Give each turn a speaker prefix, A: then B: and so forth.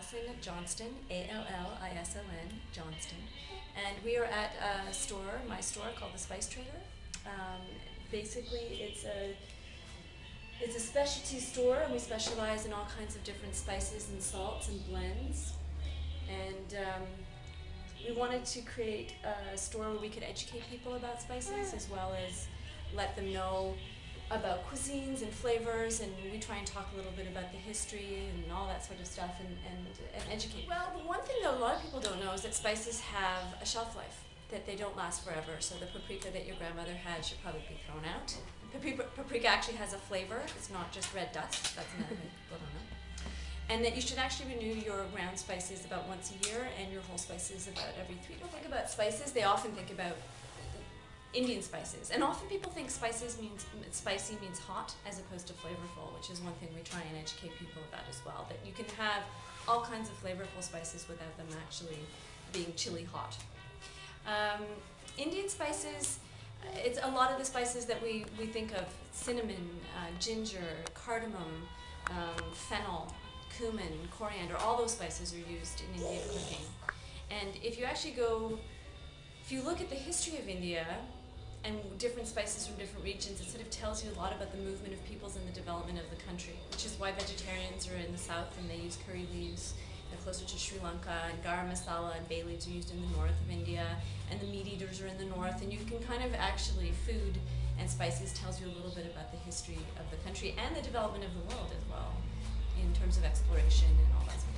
A: Allison at Johnston, Allison, Johnston. And we are at a store, my store, called the Spice Trader. Basically, it's a specialty store, and we specialize in all kinds of different spices and salts and blends. And we wanted to create a store where we could educate people about spices as well as let them know about cuisines and flavors, and we try and talk a little bit about the history and all that sort of stuff and educate. Well, the one thing that a lot of people don't know is that spices have a shelf life, that they don't last forever. So the paprika that your grandmother had should probably be thrown out. Paprika actually has a flavor. It's not just red dust. That's another thing people don't know. And that you should actually renew your ground spices about once a year and your whole spices about every 3. People think about spices, they often think about Indian spices. And often people think spicy means hot as opposed to flavorful, which is one thing we try and educate people about as well, that you can have all kinds of flavorful spices without them actually being chili hot. Indian spices, it's a lot of the spices that we think of: cinnamon, ginger, cardamom, fennel, cumin, coriander. All those spices are used in Indian cooking. And if you look at the history of India and different spices from different regions, it sort of tells you a lot about the movement of peoples and the development of the country, which is why vegetarians are in the south and they use curry leaves. They're closer to Sri Lanka, and garam masala and bay leaves are used in the north of India, and the meat eaters are in the north. And you can kind of actually, food and spices tells you a little bit about the history of the country and the development of the world as well, in terms of exploration and all that stuff.